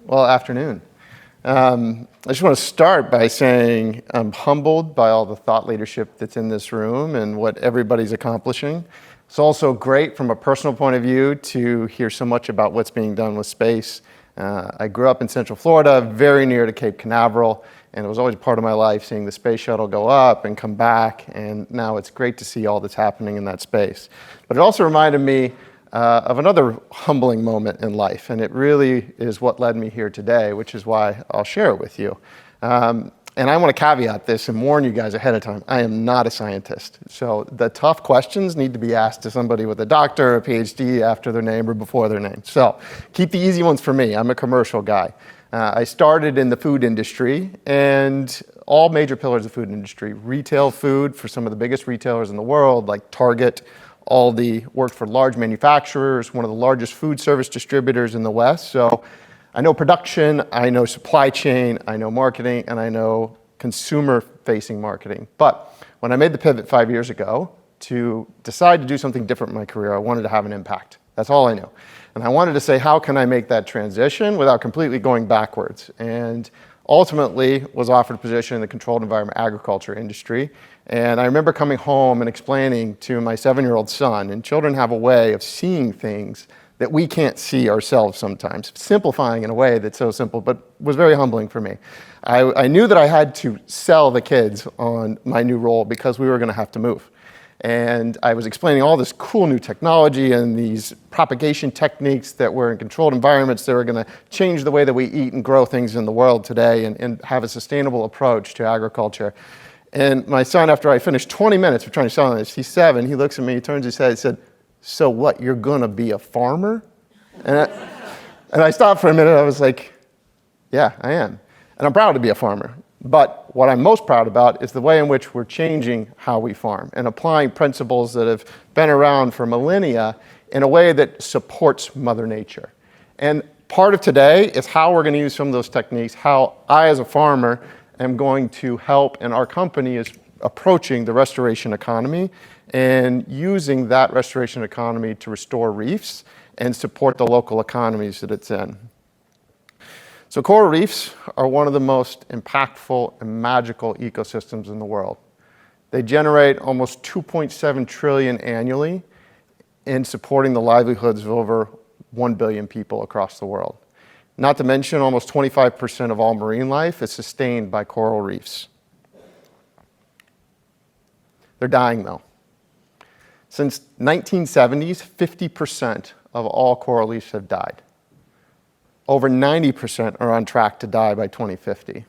Well, afternoon. I just want to start by saying I'm humbled by all the thought leadership that's in this room and what everybody's accomplishing. It's also great from a personal point of view to hear so much about what's being done with space. I grew up in Central Florida, very near to Cape Canaveral, and it was always part of my life seeing the space shuttle go up and come back, and now it's great to see all that's happening in that space. But it also reminded me of another humbling moment in life, and it really is what led me here today, which is why I'll share it with you. And I want to caveat this and warn you guys ahead of time. I am not a scientist, so the tough questions need to be asked to somebody with a doctor or a PhD after their name or before their name. So keep the easy ones for me. I'm a commercial guy. I started in the food industry, and all major pillars of the food industry, retail food for some of the biggest retailers in the world, like Target, Aldi, worked for large manufacturers, one of the largest food service distributors in the West. So I know production, I know supply chain, I know marketing, and I know consumer-facing marketing. But when I made the pivot 5 years ago to decide to do something different in my career, I wanted to have an impact. That's all I knew. And I wanted to say, how can I make that transition without completely going backwards? And ultimately was offered a position in the controlled environment agriculture industry. And I remember coming home and explaining to my 7-year-old son, and children have a way of seeing things that we can't see ourselves sometimes, simplifying in a way that's so simple, but was very humbling for me. I knew that I had to sell the kids on my new role because we were gonna have to move. And I was explaining all this cool new technology and these propagation techniques that were in controlled environments that were gonna change the way that we eat and grow things in the world today and have a sustainable approach to agriculture. And my son, after I finished 20 minutes of trying to sell this, he's 7, he looks at me, he turns his head, he said, "So what, you're gonna be a farmer?" And I stopped for a minute, I was like, yeah, I am. And I'm proud to be a farmer. But what I'm most proud about is the way in which we're changing how we farm and applying principles that have been around for millennia in a way that supports Mother Nature. And part of today is how we're gonna use some of those techniques, how I, as a farmer, am going to help, and our company is approaching the restoration economy and using that restoration economy to restore reefs and support the local economies that it's in. So coral reefs are one of the most impactful and magical ecosystems in the world. They generate almost 2.7 trillion annually in supporting the livelihoods of over 1 billion people across the world. Not to mention, almost 25% of all marine life is sustained by coral reefs. They're dying though. Since 1970s, 50% of all coral reefs have died. Over 90% are on track to die by 2050.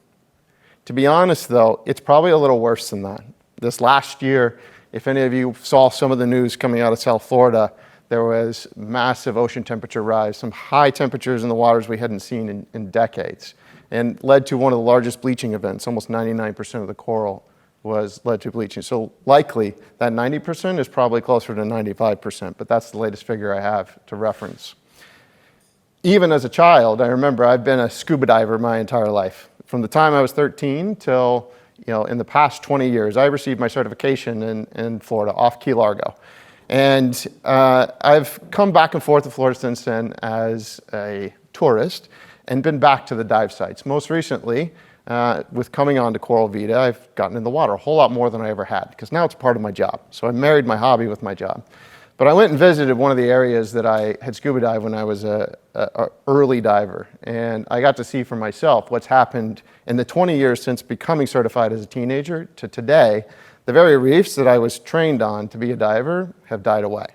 To be honest though, it's probably a little worse than that. This last year, if any of you saw some of the news coming out of South Florida, there was massive ocean temperature rise, some high temperatures in the waters we hadn't seen in decades, and led to one of the largest bleaching events. Almost 99% of the coral was led to bleaching. So likely that 90% is probably closer to 95%, but that's the latest figure I have to reference. Even as a child, I remember I've been a scuba diver my entire life. From the time I was 13 till, in the past 20 years, I received my certification in Florida, off Key Largo. And I've come back and forth to Florida since then as a tourist and been back to the dive sites. Most recently, with coming on to Coral Vita, I've gotten in the water a whole lot more than I ever had, because now it's part of my job. So I married my hobby with my job. But I went and visited one of the areas that I had scuba dived when I was an early diver. And I got to see for myself what's happened in the 20 years since becoming certified as a teenager to today. The very reefs that I was trained on to be a diver have died away.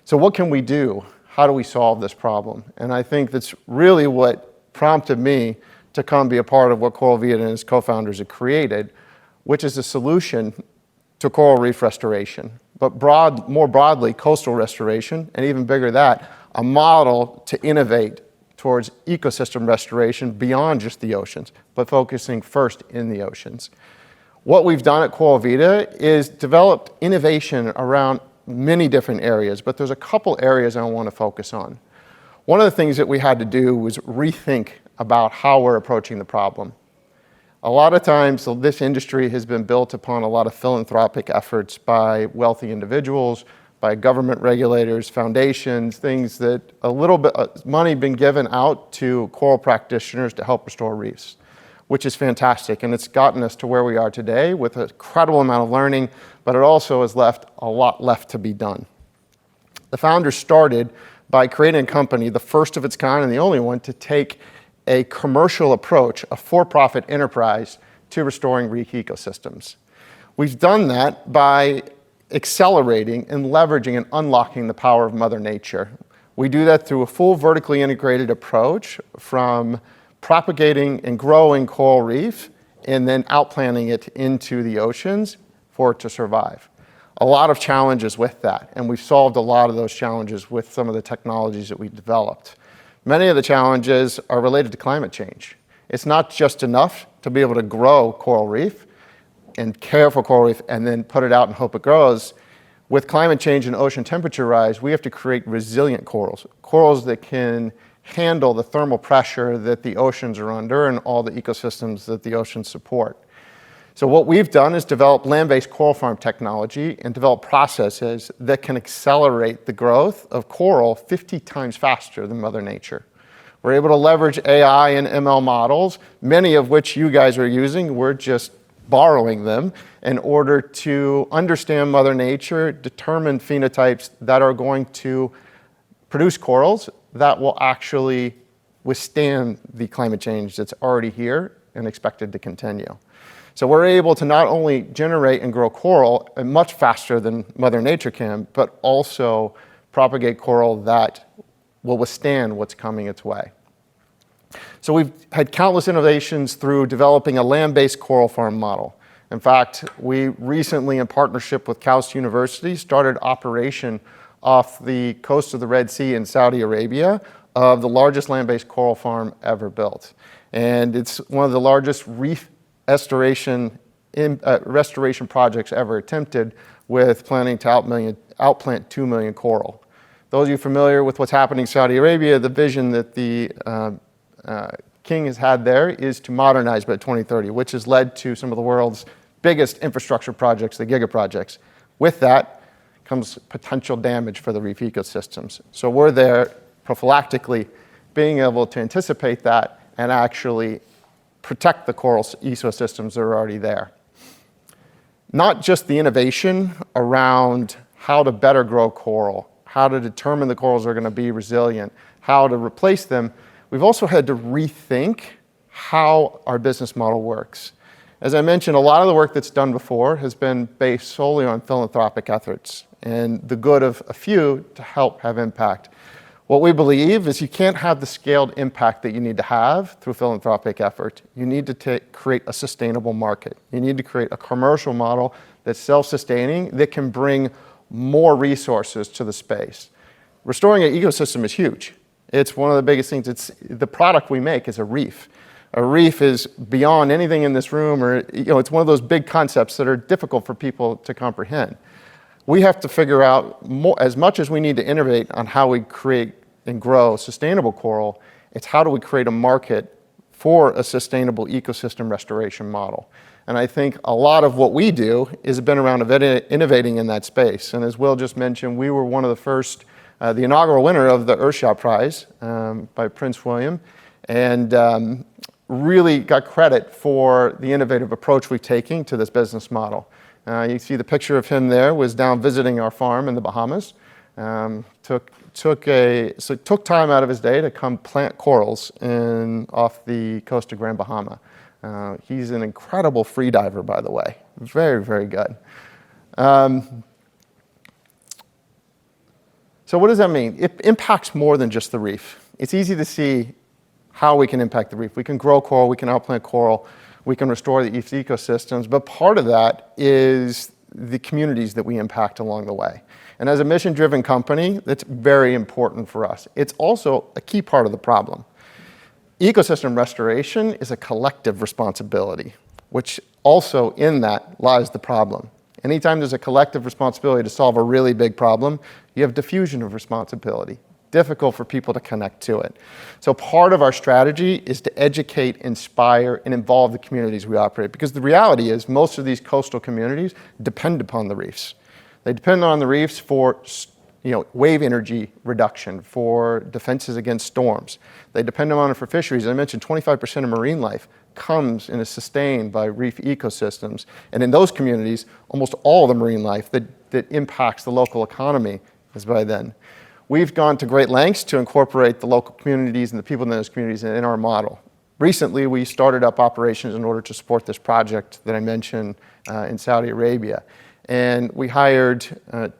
So what can we do? How do we solve this problem? And I think that's really what prompted me to come be a part of what Coral Vita and its co-founders have created, which is a solution to coral reef restoration, but more broadly, coastal restoration, and even bigger that, a model to innovate towards ecosystem restoration beyond just the oceans, but focusing first in the oceans. What we've done at Coral Vita is developed innovation around many different areas, but there's a couple areas I want to focus on. One of the things that we had to do was rethink about how we're approaching the problem. A lot of times, this industry has been built upon a lot of philanthropic efforts by wealthy individuals, by government regulators, foundations, things that a little bit of money been given out to coral practitioners to help restore reefs, which is fantastic. And it's gotten us to where we are today with an incredible amount of learning, but it also has left a lot left to be done. The founders started by creating a company, the first of its kind and the only one, to take a commercial approach, a for-profit enterprise, to restoring reef ecosystems. We've done that by accelerating and leveraging and unlocking the power of Mother Nature. We do that through a full vertically integrated approach, from propagating and growing coral reef and then outplanting it into the oceans for it to survive. A lot of challenges with that, and we've solved a lot of those challenges with some of the technologies that we've developed. Many of the challenges are related to climate change. It's not just enough to be able to grow coral reef and care for coral reef and then put it out and hope it grows. With climate change and ocean temperature rise, we have to create resilient corals, corals that can handle the thermal pressure that the oceans are under and all the ecosystems that the oceans support. So what we've done is develop land-based coral farm technology and develop processes that can accelerate the growth of coral 50 times faster than Mother Nature. We're able to leverage AI and ML models, many of which you guys are using. We're just borrowing them in order to understand Mother Nature, determine phenotypes that are going to produce corals that will actually withstand the climate change that's already here and expected to continue. So we're able to not only generate and grow coral much faster than Mother Nature can, but also propagate coral that will withstand what's coming its way. So we've had countless innovations through developing a land-based coral farm model. In fact, we recently, in partnership with KAUST University, started operation off the coast of the Red Sea in Saudi Arabia of the largest land-based coral farm ever built. And it's one of the largest reef restoration projects ever attempted, with planning to outplant 2 million coral. Those of you familiar with what's happening in Saudi Arabia, the vision that the king has had there is to modernize by 2030, which has led to some of the world's biggest infrastructure projects, the giga projects. With that comes potential damage for the reef ecosystems. So we're there prophylactically, being able to anticipate that and actually protect the coral ecosystems that are already there. Not just the innovation around how to better grow coral, how to determine the corals are going to be resilient, how to replace them, we've also had to rethink how our business model works. As I mentioned, a lot of the work that's done before has been based solely on philanthropic efforts and the good of a few to help have impact. What we believe is you can't have the scaled impact that you need to have through philanthropic effort. You need to create a sustainable market. You need to create a commercial model that's self-sustaining, that can bring more resources to the space. Restoring an ecosystem is huge. It's one of the biggest things. The product we make is a reef. A reef is beyond anything in this room, or it's one of those big concepts that are difficult for people to comprehend. We have to figure out more, as much as we need to innovate on how we create and grow sustainable coral, it's how do we create a market for a sustainable ecosystem restoration model. And I think a lot of what we do has been around innovating in that space. And as Will just mentioned, we were one of the first, the inaugural winner of the Earthshot Prize by Prince William, and really got credit for the innovative approach we've taken to this business model. You see the picture of him there, was down visiting our farm in the Bahamas. Took time out of his day to come plant corals off the coast of Grand Bahama. He's an incredible free diver, by the way. Very, very good. So what does that mean? It impacts more than just the reef. It's easy to see how we can impact the reef. We can grow coral, we can outplant coral, we can restore the ecosystems, but part of that is the communities that we impact along the way. And as a mission-driven company, that's very important for us. It's also a key part of the problem. Ecosystem restoration is a collective responsibility, which also in that lies the problem. Anytime there's a collective responsibility to solve a really big problem, you have diffusion of responsibility. Difficult for people to connect to it. So part of our strategy is to educate, inspire, and involve the communities we operate, because the reality is most of these coastal communities depend upon the reefs. They depend on the reefs for wave energy reduction, for defenses against storms. They depend on it for fisheries. As I mentioned, 25% of marine life comes and is sustained by reef ecosystems. And in those communities, almost all the marine life that impacts the local economy is by then. We've gone to great lengths to incorporate the local communities and the people in those communities in our model. Recently, we started up operations in order to support this project that I mentioned in Saudi Arabia. And we hired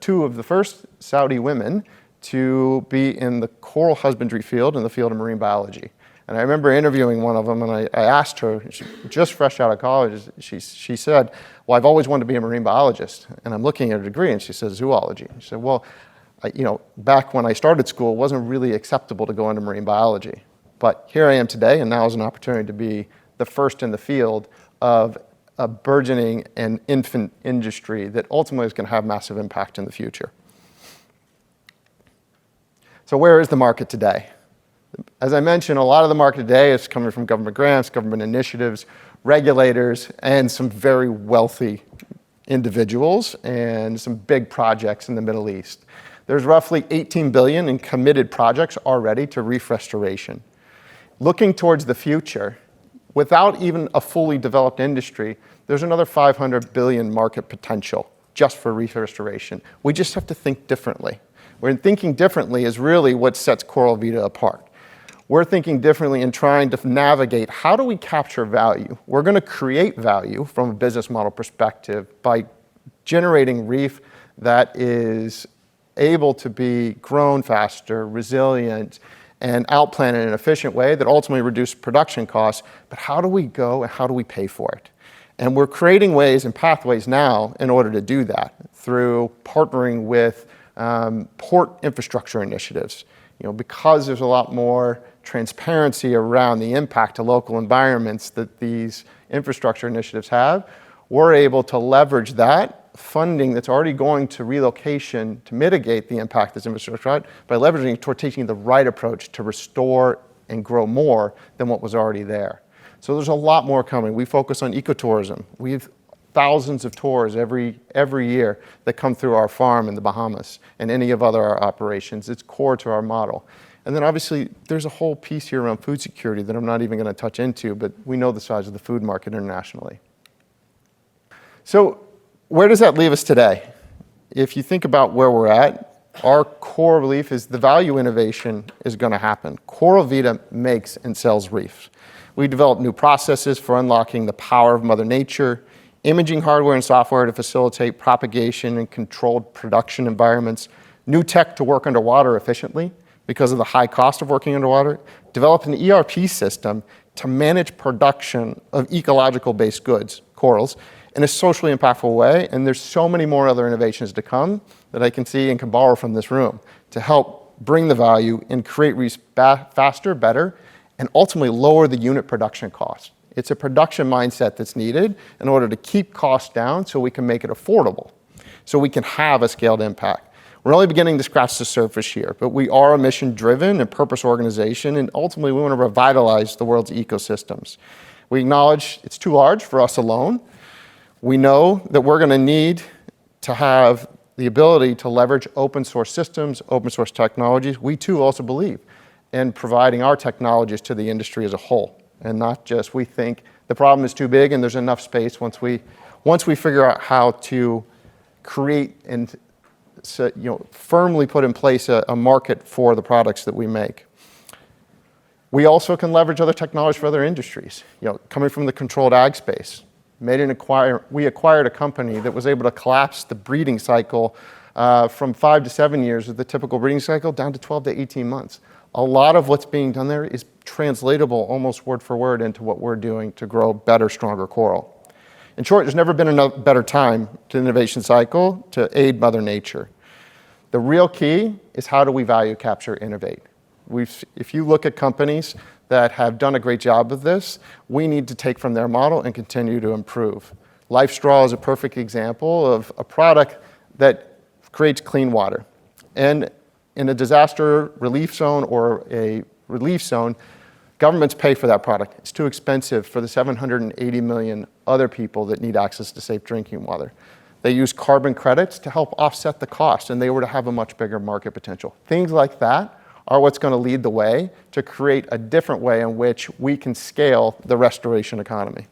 2 of the first Saudi women to be in the coral husbandry field, in the field of marine biology. And I remember interviewing one of them, and I asked her, just fresh out of college, she said, well, I've always wanted to be a marine biologist. And I'm looking at her degree, and she says, zoology. She said, well, back when I started school, it wasn't really acceptable to go into marine biology. But here I am today, and now is an opportunity to be the first in the field of a burgeoning and infant industry that ultimately is going to have massive impact in the future. So where is the market today? As I mentioned, a lot of the market today is coming from government grants, government initiatives, regulators, and some very wealthy individuals and some big projects in the Middle East. There's roughly 18 billion in committed projects already to reef restoration. Looking towards the future, without even a fully developed industry, there's another 500 billion market potential just for reef restoration. We just have to think differently. We're thinking differently is really what sets Coral Vita apart. We're thinking differently in trying to navigate how do we capture value. We're going to create value from a business model perspective by generating reef that is able to be grown faster, resilient, and outplanted in an efficient way that ultimately reduces production costs. But how do we go and how do we pay for it? And we're creating ways and pathways now in order to do that through partnering with port infrastructure initiatives. Because there's a lot more transparency around the impact to local environments that these infrastructure initiatives have, we're able to leverage that funding that's already going to relocation to mitigate the impact of this infrastructure by leveraging it toward taking the right approach to restore and grow more than what was already there. So there's a lot more coming. We focus on ecotourism. We have thousands of tours every year that come through our farm in the Bahamas and any of other operations. It's core to our model. And then obviously there's a whole piece here around food security that I'm not even going to touch into, but we know the size of the food market internationally. So where does that leave us today? If you think about where we're at, our core belief is the value innovation is going to happen. Coral Vita makes and sells reefs. We develop new processes for unlocking the power of Mother Nature, imaging hardware and software to facilitate propagation and controlled production environments, new tech to work underwater efficiently because of the high cost of working underwater, develop an ERP system to manage production of ecological-based goods, corals, in a socially impactful way. And there's so many more other innovations to come that I can see and can borrow from this room to help bring the value and create reefs faster, better, and ultimately lower the unit production cost. It's a production mindset that's needed in order to keep costs down so we can make it affordable, so we can have a scaled impact. We're only beginning to scratch the surface here, but we are a mission-driven and purpose organization, and ultimately we want to revitalize the world's ecosystems. We acknowledge it's too large for us alone. We know that we're going to need to have the ability to leverage open source systems, open source technologies. We too also believe in providing our technologies to the industry as a whole, and not just we think the problem is too big and there's enough space once we figure out how to create and firmly put in place a market for the products that we make. We also can leverage other technologies for other industries. Coming from the controlled ag space, we acquired a company that was able to collapse the breeding cycle from 5 to 7 years of the typical breeding cycle down to 12 to 18 months. A lot of what's being done there is translatable almost word for word into what we're doing to grow better, stronger coral. In short, there's never been a better time to the innovation cycle to aid Mother Nature. The real key is how do we value capture, innovate. If you look at companies that have done a great job of this, we need to take from their model and continue to improve. Life Straw is a perfect example of a product that creates clean water. And in a disaster relief zone or a relief zone, governments pay for that product. It's too expensive for the 780 million other people that need access to safe drinking water. they use carbon credits to help offset the cost, and they were to have a much bigger market potential. Things like that are what's going to lead the way to create a different way in which we can scale the restoration economy.